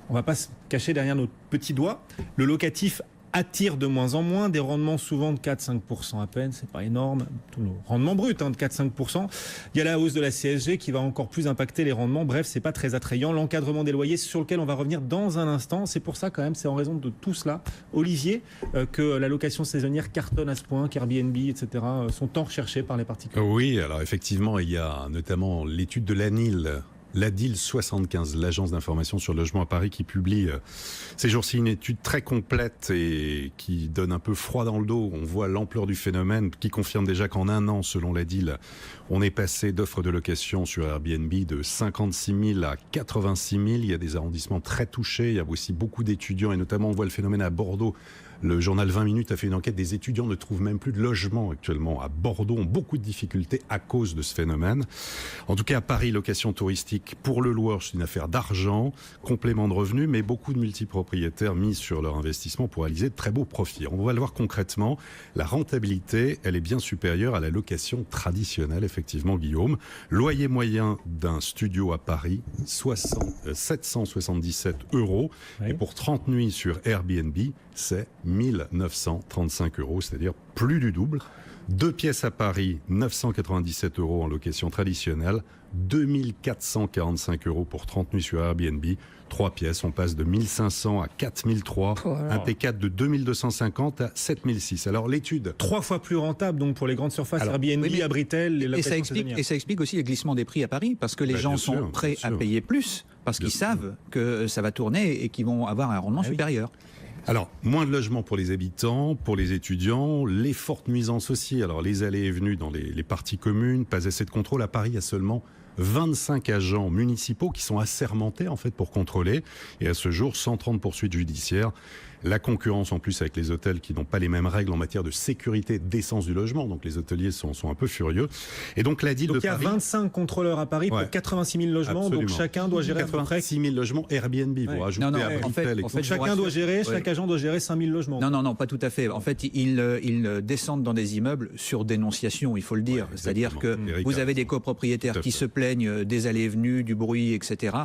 on ne va pas se cacher derrière notre petit doigt. Le locatif attire de moins en moins, des rendements souvent de 4-5% à peine, c'est pas énorme, tout le rendement brut de 4-5%. Il y a la hausse de la CSG qui va encore plus impacter les rendements, bref, c'est pas très attrayant. L'encadrement des loyers sur lequel on va revenir dans un instant, c'est pour ça quand même, c'est en raison de tout cela, Olivier, que la location saisonnière cartonne à ce point, qu'Airbnb, etc. sont tant recherchés par les particuliers. Oui, alors effectivement, il y a notamment l'étude de l'ADIL 75, l'agence d'information sur le logement à Paris, qui publie ces jours-ci une étude très complète et qui donne un peu froid dans le dos. On voit l'ampleur du phénomène, qui confirme déjà qu'en un an, selon l'ADIL, on est passé d'offres de location sur Airbnb de 56 000 à 86 000. Il y a des arrondissements très touchés. Il y a aussi beaucoup d'étudiants et notamment on voit le phénomène à Bordeaux. Le journal 20 minutes a fait une enquête. Des étudiants ne trouvent même plus de logement actuellement à Bordeaux, ont beaucoup de difficultés à cause de ce phénomène. En tout cas, à Paris, location touristique pour le loueur, c'est une affaire d'argent, complément de revenus, mais beaucoup de multipropriétaires misent sur leur investissement pour réaliser de très beaux profits. On va le voir concrètement. La rentabilité, elle est bien supérieure à la location traditionnelle, effectivement, Guillaume. Loyer moyen d'un studio à Paris, 777 €. Oui. Et pour 30 nuits sur Airbnb, c'est 1935 €, c'est-à-dire plus du double. 2 pièces à Paris, 997 € en location traditionnelle, 2445 € pour 30 nuits sur Airbnb. 3 pièces, on passe de 1500 à 4003, un P4 de 2250 à 7006. Alors l'étude... 3 fois plus rentable donc pour les grandes surfaces, Alors, Airbnb, oui, Abritel, les locations saisonnières. Et ça explique aussi le glissement des prix à Paris, parce que les gens sont prêts à payer plus, parce qu'ils savent que ça va tourner et qu'ils vont avoir un rendement supérieur. Alors, moins de logements pour les habitants, pour les étudiants, les fortes nuisances aussi. Alors, les allées et venues dans les parties communes, pas assez de contrôle. À Paris, il y a seulement 25 agents municipaux qui sont assermentés en fait pour contrôler. Et à ce jour, 130 poursuites judiciaires. La concurrence en plus avec les hôtels qui n'ont pas les mêmes règles en matière de sécurité, d'essence du logement. Donc les hôteliers sont un peu furieux. Et donc l'ADIL de Paris... Donc il y a 25 contrôleurs à Paris pour 86 000 logements. Absolument. Donc chacun doit gérer 86 000 logements Airbnb. Vous rajoutez Abritel. Donc chacun doit gérer, chaque agent doit gérer 5 000 logements. Non, pas tout à fait. En fait, ils descendent dans des immeubles sur dénonciation, il faut le dire. C'est-à-dire que vous avez des copropriétaires qui se plaignent des allées et venues, du bruit, etc.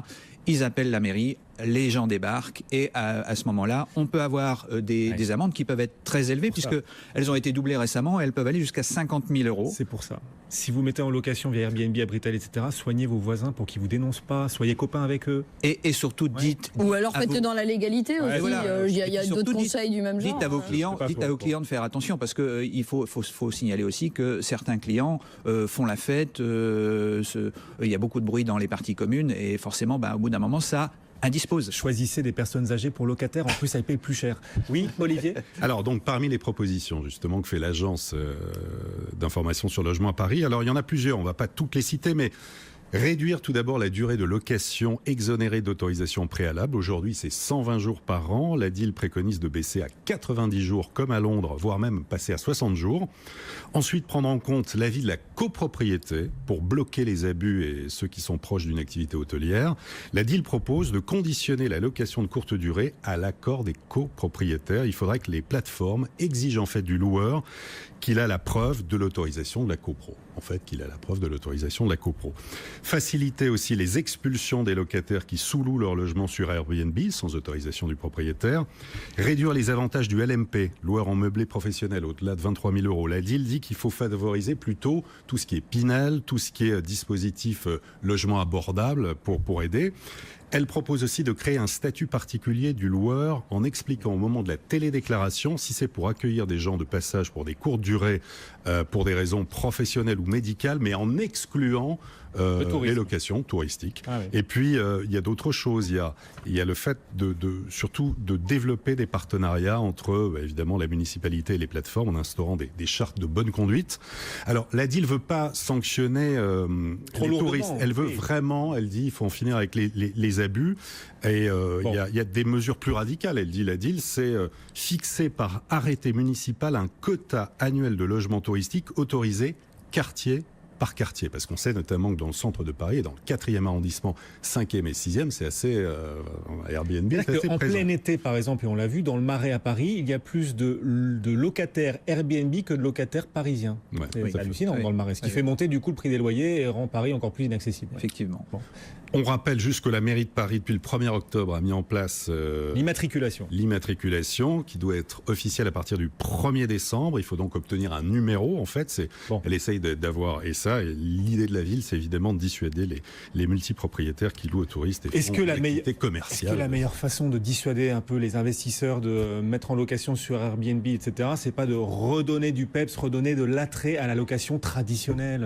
Ils appellent la mairie, les gens débarquent et à ce moment-là, on peut avoir des amendes qui peuvent être très élevées puisqu'elles ont été doublées récemment et elles peuvent aller jusqu'à 50 000 €. C'est pour ça. Si vous mettez en location via Airbnb, Abritel, etc., soignez vos voisins pour qu'ils vous dénoncent pas, soyez copains avec eux. Et surtout, dites... Ou alors faites-le dans la légalité aussi. Il y a d'autres conseils du même genre. Dites à vos clients de faire attention parce qu'il faut signaler aussi que certains clients font la fête, il y a beaucoup de bruit dans les parties communes et forcément, au bout d'un moment, ça indispose. Choisissez des personnes âgées pour locataires, en plus ça paye plus cher. Oui, Olivier? Alors donc parmi les propositions justement que fait l'agence d'information sur le logement à Paris, alors il y en a plusieurs, on ne va pas toutes les citer, mais réduire tout d'abord la durée de location exonérée d'autorisation préalable. Aujourd'hui, c'est 120 jours par an. L'ADIL préconise de baisser à 90 jours comme à Londres, voire même passer à 60 jours. Ensuite, prendre en compte l'avis de la copropriété pour bloquer les abus et ceux qui sont proches d'une activité hôtelière. L'ADIL propose de conditionner la location de courte durée à l'accord des copropriétaires. Il faudrait que les plateformes exigent en fait du loueur qu'il a la preuve de l'autorisation de la copro. Faciliter aussi les expulsions des locataires qui sous-louent leur logement sur Airbnb sans autorisation du propriétaire. Réduire les avantages du LMP, loueur en meublé professionnel, au-delà de 23 000 €. L'ADIL dit qu'il faut favoriser plutôt tout ce qui est Pinel, tout ce qui est dispositif logement abordable pour aider. Elle propose aussi de créer un statut particulier du loueur en expliquant au moment de la télédéclaration si c'est pour accueillir des gens de passage pour des courtes durées, pour des raisons professionnelles ou médicales, mais en excluant les locations touristiques. Et puis, il y a d'autres choses. Il y a le fait surtout de développer des partenariats entre, évidemment, la municipalité et les plateformes en instaurant des chartes de bonne conduite. Alors, l'ADIL ne veut pas sanctionner les touristes. Elle veut vraiment, elle dit, il faut en finir avec les abus. Et il y a des mesures plus radicales. Elle dit, l'ADIL, c'est fixer par arrêté municipal un quota annuel de logements touristiques autorisés quartier par quartier, parce qu'on sait notamment que dans le centre de Paris, et dans le 4e arrondissement, 5e et 6e, c'est assez Airbnb. En plein été, par exemple, et on l'a vu, dans le Marais à Paris, il y a plus de locataires Airbnb que de locataires parisiens. C'est hallucinant dans le Marais, ce qui fait monter du coup le prix des loyers et rend Paris encore plus inaccessible. Effectivement. Bon. On rappelle juste que la mairie de Paris, depuis le 1er octobre, a mis en place l'immatriculation qui doit être officielle à partir du 1er décembre. Il faut donc obtenir un numéro, en fait. Elle essaye d'avoir, et l'idée de la ville, c'est évidemment de dissuader les multipropriétaires qui louent aux touristes et font une activité commerciale. Est-ce que la meilleure façon de dissuader un peu les investisseurs de mettre en location sur Airbnb, etc., c'est pas de redonner du peps, redonner de l'attrait à la location traditionnelle?